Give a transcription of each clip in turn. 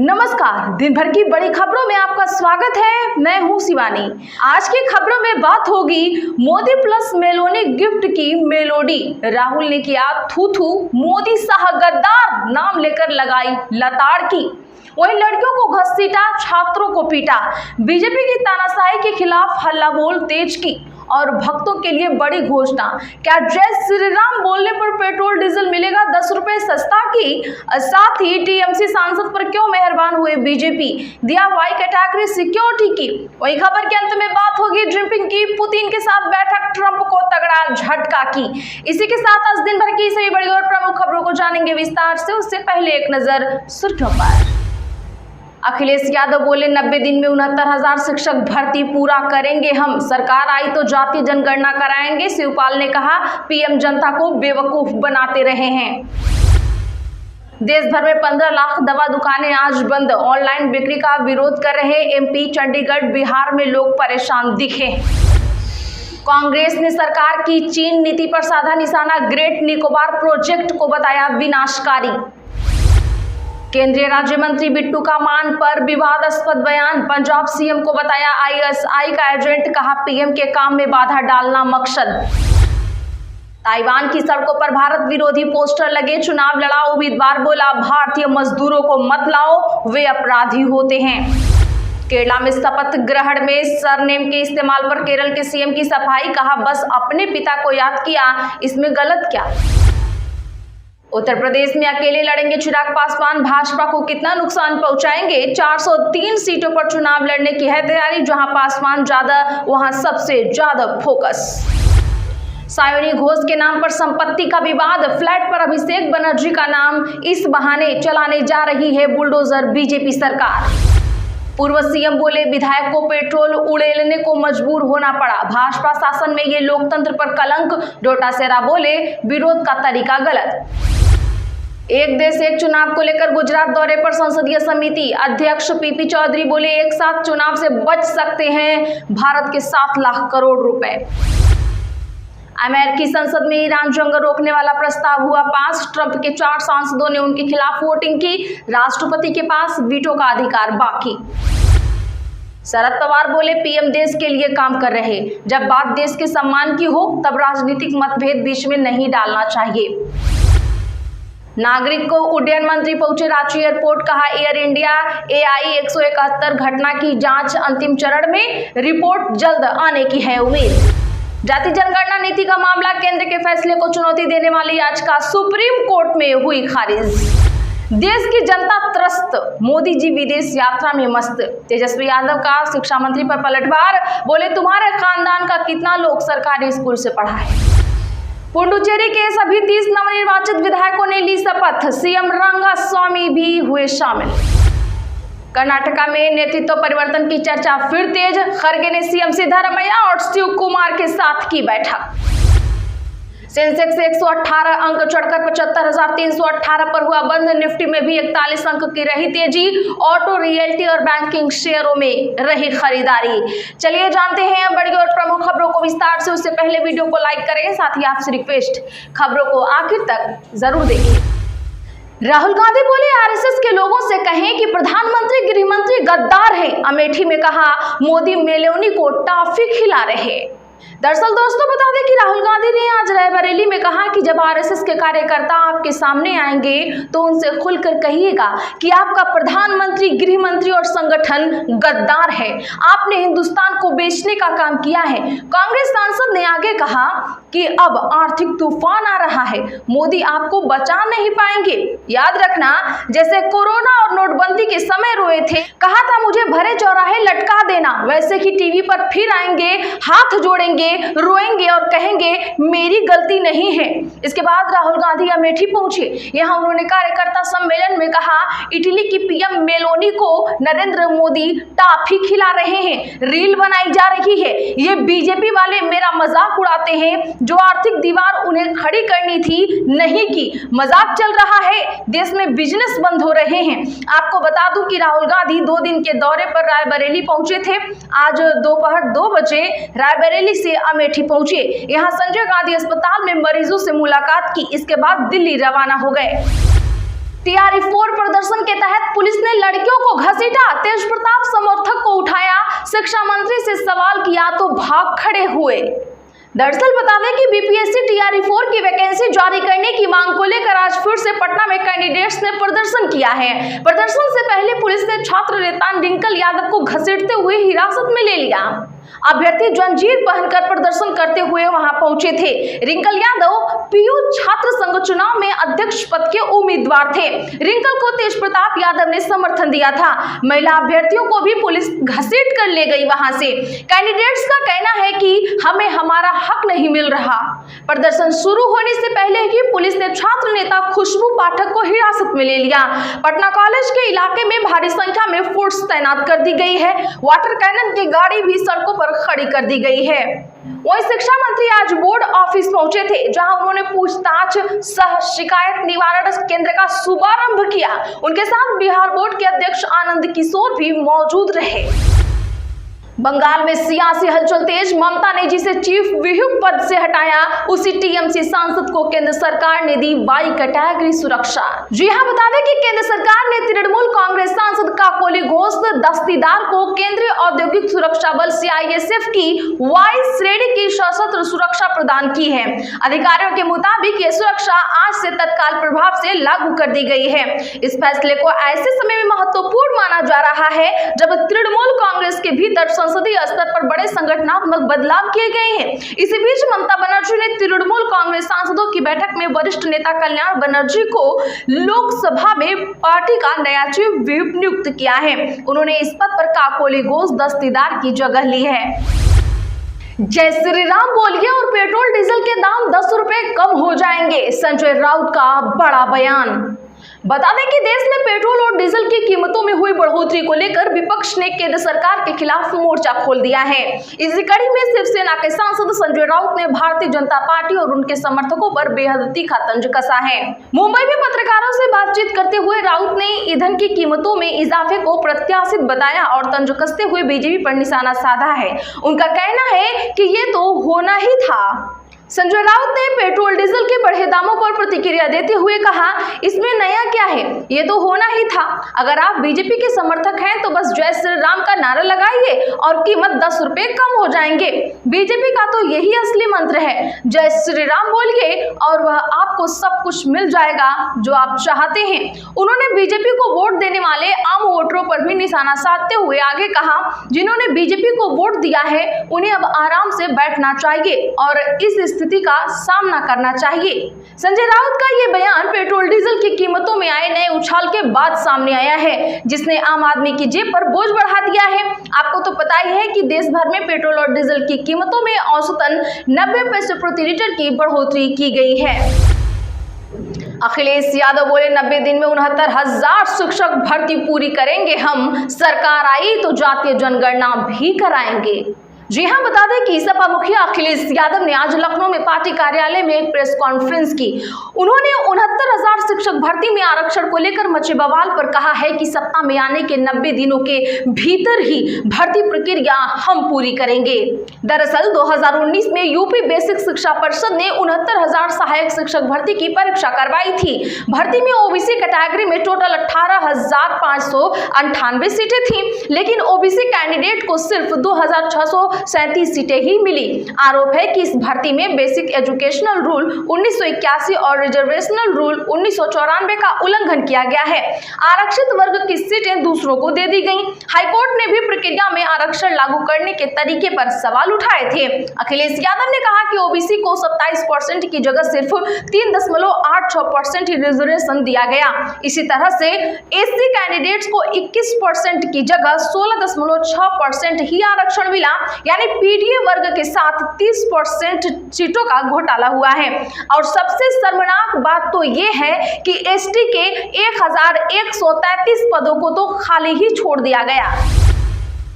नमस्कार, दिन भर की बड़ी खबरों में आपका स्वागत है। मैं हूं शिवानी। आज की खबरों में बात होगी मोदी प्लस मेलोनी गिफ्ट की मेलोडी। राहुल ने किया थू थू, मोदी शाह गद्दार नाम लेकर लगाई लताड़ की। वहीं लड़कियों को घसीटा, छात्रों को पीटा। बीजेपी की तानाशाही के खिलाफ हल्ला बोल तेज की और भक्तों के लिए बड़ी घोषणा। क्या जय श्री राम बोलने पर पेट्रोल डीजल मिलेगा 10 रुपए सस्ता की। साथ ही टीएमसी सांसद पर क्यों मेहरबान हुए बीजेपी, दिया वाई कैटेगरी सिक्योरिटी की। वही खबर के अंत में बात होगी ड्रिंपिंग की, पुतिन के साथ बैठक ट्रंप को तगड़ा झटका की। इसी के साथ आज दिन भर की सभी बड़ी और प्रमुख खबरों को जानेंगे विस्तार से। उससे पहले एक नजर सुर्खियों पर। अखिलेश यादव बोले 90 दिन में 69,000 शिक्षक भर्ती पूरा करेंगे हम, सरकार आई तो जातीय जनगणना कराएंगे। शिवपाल ने कहा पीएम जनता को बेवकूफ बनाते रहे हैं। देश भर में 15 लाख दवा दुकानें आज बंद, ऑनलाइन बिक्री का विरोध कर रहे एमपी, चंडीगढ़, बिहार में लोग परेशान दिखे। कांग्रेस ने सरकार की चीन नीति पर साधा निशाना, ग्रेट निकोबार प्रोजेक्ट को बताया विनाशकारी। केंद्रीय राज्य मंत्री बिट्टू का मान पर विवादास्पद बयान, पंजाब सीएम को बताया आईएसआई का एजेंट, कहा पीएम के काम में बाधा डालना मकसद। ताइवान की सड़कों पर भारत विरोधी पोस्टर लगे, चुनाव लड़ा उम्मीदवार बोला भारतीय मजदूरों को मत लाओ, वे अपराधी होते हैं। केरला में शपथ ग्रहण में सरनेम के इस्तेमाल पर केरल के सीएम की सफाई, कहा बस अपने पिता को याद किया, इसमें गलत क्या। उत्तर प्रदेश में अकेले लड़ेंगे चिराग पासवान, भाजपा को कितना नुकसान पहुंचाएंगे। 403 सीटों पर चुनाव लड़ने की है तैयारी, जहां पासवान ज्यादा वहां सबसे ज्यादा फोकस। सायोनी घोष के नाम पर संपत्ति का विवाद, फ्लैट पर अभिषेक बनर्जी का नाम, इस बहाने चलाने जा रही है बुलडोजर बीजेपी सरकार। पूर्व सीएम बोले विधायक को पेट्रोल उड़ेलने को मजबूर होना पड़ा, भाजपा शासन में ये लोकतंत्र पर कलंक। डोटासेरा बोले विरोध का तरीका गलत। एक देश एक चुनाव को लेकर गुजरात दौरे पर संसदीय समिति अध्यक्ष पीपी चौधरी बोले एक साथ चुनाव से बच सकते हैं भारत के 7 लाख करोड़ रुपए। अमेरिकी संसद में ईरान जंग रोकने वाला प्रस्ताव हुआ पास, ट्रंप के 4 सांसदों ने उनके खिलाफ वोटिंग की, राष्ट्रपति के पास वीटो का अधिकार बाकी। शरद पवार बोले पीएम देश के लिए काम कर रहे, जब बात देश के सम्मान की हो तब राजनीतिक मतभेद बीच में नहीं डालना चाहिए। नागरिक को उड्डयन मंत्री पहुंचे रांची एयरपोर्ट, कहा एयर इंडिया AI 171 घटना की जांच अंतिम चरण में, रिपोर्ट जल्द आने की है उम्मीद। जाति जनगणना नीति का मामला, केंद्र के फैसले को चुनौती देने वाली याचिका सुप्रीम कोर्ट में हुई खारिज। देश की जनता त्रस्त, मोदी जी विदेश यात्रा में मस्त। तेजस्वी यादव का शिक्षा मंत्री पर पलटवार, बोले तुम्हारे खानदान का कितना लोग सरकारी स्कूल से पढ़ा है। पुडुचेरी के सभी 30 नवनिर्वाचित विधायकों ने ली शपथ, सीएम रंगास्वामी भी हुए शामिल। कर्नाटका में नेतृत्व परिवर्तन की चर्चा फिर तेज, खरगे ने सीएम सिद्धारमैया और शिव कुमार के साथ की बैठक। सेंसेक्स 118 अंक चढ़कर 75,318 पर हुआ बंद, निफ्टी में भी 41 अंक की रही तेजी। ऑटो, रियल्टी और बैंकिंग शेयरों में रही खरीदारी। चलिए जानते हैं बड़ी और प्रमुख खबरों को विस्तार से। उससे पहले वीडियो को लाइक करें, साथ ही आपसे रिक्वेस्ट खबरों को आखिर तक जरूर देखें। राहुल गांधी बोले आरएसएस के लोगों से कहें कि प्रधानमंत्री गृहमंत्री गद्दार हैं। अमेठी में कहा मोदी मेलोनी को टॉफी खिला रहे। दरअसल दोस्तों बता दें कि राहुल गांधी ने आज रायबरेली में कहा कि जब आरएसएस के कार्यकर्ता आपके सामने आएंगे तो उनसे खुलकर कहिएगा कि आपका प्रधानमंत्री, गृहमंत्री और संगठन गद्दार है, आपने हिंदुस्तान को बेचने का काम किया है। कांग्रेस सांसद ने आगे कहा कि अब आर्थिक तूफान आ रहा है, मोदी आपको बचा नहीं पाएंगे। याद रखना, जैसे कोरोना और नोटबंदी के समय रोए थे, कहा था मुझे भरे चौराहे लटका देना, वैसे ही टीवी पर फिर आएंगे, हाथ जोड़ेंगे, रोएंगे और कहेंगे मेरी गलती नहीं है। इसके बाद राहुल गांधी अमेठी पहुंचे। यहां उन्होंने कार्यकर्ता सम्मेलन में कहा इटली की पीएम मेलोनी को नरेंद्र मोदी टॉफी खिला रहे हैं, रील बनाई जा रही है। ये बीजेपी वाले मेरा मजाक उड़ाते हैं, जो आर्थिक दीवार उन्हें खड़ी करनी थी नहीं की, मजाक चल रहा है, देश में बिजनेस बंद हो रहे हैं। आपको बता दूं कि राहुल गांधी 2 दिन के दौरे पर रायबरेली पहुंचे थे। आज दोपहर 2 बजे रायबरेली से अमेठी पहुंचे। यहां संजय गांधी अस्पताल में मरीजों से मुलाकात की, इसके बाद दिल्ली रवाना हो गए। TRE-4 प्रदर्शन के तहत पुलिस ने लड़कियों को घसीटा, तेज प्रताप समर्थक को उठाया, शिक्षा मंत्री से सवाल किया तो भाग खड़े हुए। दरअसल बता दें कि BPSC TRE-4 की वैकेंसी जारी करने की मांग को लेकर आज फिर से पटना में कैंडिडेट्स ने प्रदर्शन किया है। प्रदर्शन से पहले पुलिस ने छात्र नेता रिंकल यादव को घसीटते हुए हिरासत में ले लिया। अभ्यर्थी जंजीर पहनकर प्रदर्शन करते हुए वहां पहुंचे थे। रिंकल यादव PU छात्र संघ चुनाव में अध्यक्ष पद के उम्मीदवार थे। रिंकल को तेज प्रताप यादव ने समर्थन दिया था। महिला अभ्यर्थियों को भी पुलिस घसीट कर ले गई वहां से। कैंडिडेट्स का कहना है कि हमें हमारा हक नहीं मिल रहा। प्रदर्शन शुरू होने से पहले ही पुलिस ने छात्र नेता खुशबू पाठक को हिरासत में ले लिया। पटना कॉलेज के इलाके में भारी संख्या में फोर्स तैनात कर दी गई है। वाटर कैनन की गाड़ी भी सड़कों पर खड़ी कर दी गई है। वहीं शिक्षा मंत्री आज बोर्ड ऑफिस पहुंचे थे, जहां उन्होंने पूछताछ सह शिकायत निवारण केंद्र का शुभारंभ किया। उनके साथ बिहार बोर्ड के अध्यक्ष आनंद किशोर भी मौजूद रहे। बंगाल में सियासी हलचल तेज, ममता ने जिसे चीफ व्हिप पद से हटाया, उसी TMC सांसद को केंद्र सरकार ने दी वाई कैटेगरी सुरक्षा। जी हां, बता दें कि केंद्र सरकार ने तृणमूल कांग्रेस सांसद काकोली घोष दस्तीदार को केंद्रीय औद्योगिक सुरक्षा बल CISF की वाई श्रेणी की सशस्त्र सुरक्षा प्रदान की है। अधिकारियों के मुताबिक ये सुरक्षा आज से तत्काल प्रभाव से लागू कर दी गई है। इस फैसले को ऐसे समय में महत्वपूर्ण माना जा रहा है जब तृणमूल कांग्रेस के भीतर संसदीय स्तर पर बड़े संगठनात्मक बदलाव किए गए हैं। इसी बीच ममता बनर्जी ने तृणमूल कांग्रेस सांसदों की बैठक में वरिष्ठ नेता कल्याण बनर्जी को लोकसभा में पार्टी का नया चीफ व्हिप नियुक्त किया है। उन्होंने इस पद पर काकोली घोष दस्तीदार की जगह ली है। जय श्री राम बोलिए और पेट्रोल डीजल के दाम 10 रुपए कम हो जाएंगे, संजय राउत का बड़ा बयान। बता दें कि देश में पेट्रोल और डीजल की कीमतों में हुई बढ़ोतरी को लेकर विपक्ष ने केंद्र सरकार के खिलाफ मोर्चा खोल दिया है। इसी कड़ी में शिवसेना के सांसद संजय राउत ने भारतीय जनता पार्टी और उनके समर्थकों पर बेहद तीखा तंज कसा है। मुंबई में पत्रकारों से बातचीत करते हुए राउत ने ईंधन की कीमतों में इजाफे को प्रत्याशित बताया और तंज कसते हुए बीजेपी पर निशाना साधा है। उनका कहना है कि ये तो होना ही था। संजय राउत ने पेट्रोल डीजल के बढ़े दामों पर प्रतिक्रिया देते हुए कहा, इसमें नया क्या है, ये तो होना ही था। अगर आप बीजेपी के समर्थक हैं तो बस जय श्री राम का नारा लगाइए और कीमत 10 रुपए कम हो जाएंगे। बीजेपी का तो यही असली मंत्र है, जय श्री राम बोलिए और वह आपको सब कुछ मिल जाएगा जो आप चाहते हैं। उन्होंने बीजेपी को वोट देने वाले आम वोटरों पर भी निशाना साधते हुए आगे कहा, जिन्होंने बीजेपी को वोट दिया है उन्हें अब आराम से बैठना चाहिए और इस स्थिति का सामना करना चाहिए। संजय राउत का ये बयान पेट्रोल डीजल की कीमतों में आए नए उछाल के बाद सामने आया है, जिसने आम आदमी की जेब पर बोझ बढ़ा दिया है। आपको तो पता ही है कि देश भर में पेट्रोल और डीजल की कीमतों में औसतन 90 पैसे प्रति लीटर की बढ़ोतरी की गई है। अखिलेश यादव बोले, 90 दिन में 69,000 शिक्षक भर्ती पूरी करेंगे हम, सरकार आई तो जातीय जनगणना भी कराएंगे। जी हां, बता दें कि सपा मुखिया अखिलेश यादव ने आज लखनऊ में पार्टी कार्यालय में एक प्रेस कॉन्फ्रेंस की। उन्होंने 69,000 शिक्षक भर्ती में आरक्षण को लेकर मचे बवाल पर कहा है कि सत्ता में आने के 90 दिनों के भीतर ही भर्ती प्रक्रिया हम पूरी करेंगे। दरअसल 2019 में यूपी बेसिक शिक्षा परिषद ने 69,000 सहायक शिक्षक भर्ती की परीक्षा करवाई थी। भर्ती में ओबीसी कैटेगरी में टोटल 18,598 सीटें थी, लेकिन ओबीसी कैंडिडेट को सिर्फ 2,637 सीटें ही मिली। आरोप है कि इस भर्ती में बेसिक एजुकेशनल रूल 1981 और रिजर्वेशनल रूल 1994 का उल्लंघन किया गया है। आरक्षित वर्ग की सीटें दूसरों को दे दी गईं। हाईकोर्ट ने भी प्रक्रिया में आरक्षण लागू करने के तरीके पर सवाल उठाए थे। अखिलेश यादव ने कहा कि ओबीसी को 27% की जगह सिर्फ 3.86% ही रिजर्वेशन दिया गया। इसी तरह से एससी कैंडिडेट्स को 21% की जगह 16.6% ही आरक्षण मिला, यानी पीडीए वर्ग के साथ 30% सीटों का घोटाला हुआ है। और सबसे शर्मनाक बात तो ये है कि एसटी के 1133 पदों को तो खाली ही छोड़ दिया गया।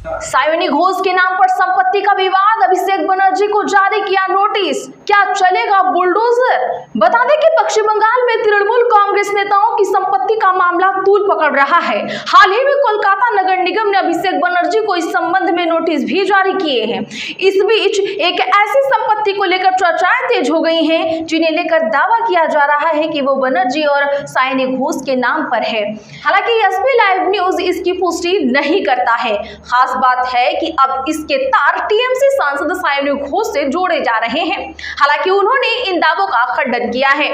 सायोनिक घोष के नाम पर संपत्ति का विवाद, अभिषेक बनर्जी को जारी किया नोटिस, क्या चलेगा बुलडोजर। बता दें कि पश्चिम बंगाल में तृणमूल कांग्रेस नेताओं की संपत्ति का मामला तूल पकड़ रहा है। हाल ही में कोलकाता नगर निगम ने अभिषेक बनर्जी को इस संबंध में नोटिस भी जारी किए हैं। इस बीच एक ऐसी संपत्ति को लेकर चर्चाएं तेज हो गई हैं जिन्हें लेकर दावा किया जा रहा है कि वो बनर्जी और सायोनिक घोष के नाम पर है। हालांकि एसपी लाइव न्यूज इसकी पुष्टि नहीं करता है। खास बात है कि अब इसके तार टीएमसी सांसद सायोनिक घोष से जोड़े जा रहे हैं। हालांकि उन्होंने इन दावों का खंडन किया है।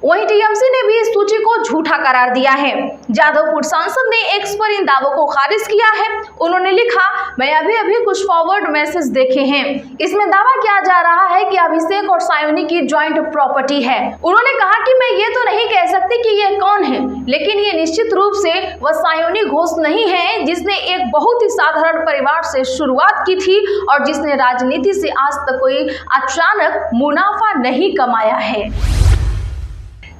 वहीं टीएमसी ने भी इस सूची को झूठा करार दिया है। जादवपुर सांसद ने एक्स पर इन दावों को खारिज किया है। उन्होंने लिखा, मैं अभी कुछ फॉरवर्ड मैसेज देखे हैं, इसमें दावा किया जा रहा है कि अभिषेक और सायोनिक की ज्वाइंट प्रॉपर्टी है। उन्होंने कहा कि मैं ये तो नहीं कह सकती कि ये कौन है, लेकिन ये निश्चित रूप से वह सायोनिक घोष नहीं है जिसने एक बहुत ही साधारण परिवार से शुरुआत की थी और जिसने राजनीति से आज तक कोई अचानक मुनाफा नहीं कमाया है।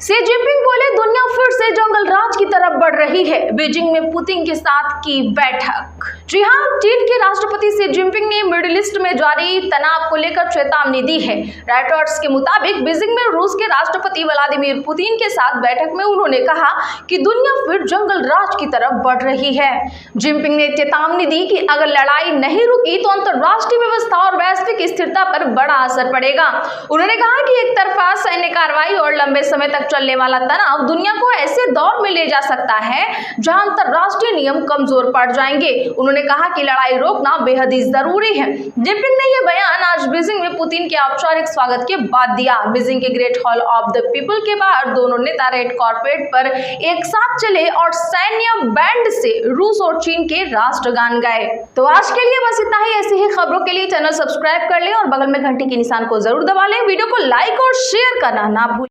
शी जिनपिंग बोले, दुनिया फिर से जंगल राज की तरफ बढ़ रही है, बीजिंग में पुतिन के साथ की बैठक। जी हां, चीन के राष्ट्रपति शी जिनपिंग ने मिडिल ईस्ट में जारी तनाव को लेकर चेतावनी दी है। रॉयटर्स के मुताबिक बीजिंग में रूस के राष्ट्रपति व्लादिमीर पुतिन के साथ बैठक में उन्होंने कहा कि दुनिया फिर जंगल राज की तरफ बढ़ रही है। जिनपिंग ने चेतावनी दी कि अगर लड़ाई नहीं रुकी तो अंतरराष्ट्रीय व्यवस्था और वैश्विक स्थिरता पर बड़ा असर पड़ेगा। उन्होंने कहा कि एक तरफा सैन्य कार्रवाई और लंबे समय तक चलने वाला तनाव दुनिया को ऐसे दौर में ले जा सकता है जहां अंतरराष्ट्रीय नियम कमजोर पड़ जाएंगे। उन्होंने कहा कि लड़ाई रोकना बेहद ही जरूरी है। जिनपिंग ने यह बयान आज बीजिंग में पुतिन के औपचारिक स्वागत के बाद दिया। बीजिंग के great hall of the people के बाहर दोनों नेता रेड कार्पेट पर एक साथ चले और सैन्य बैंड से रूस और चीन के राष्ट्रगान गाए। तो आज के लिए बस इतना ही। ऐसी ही खबरों के लिए चैनल सब्सक्राइब कर लें और बगल में घंटी के निशान को जरूर दबा लें। वीडियो को लाइक और शेयर करना ना भूलें।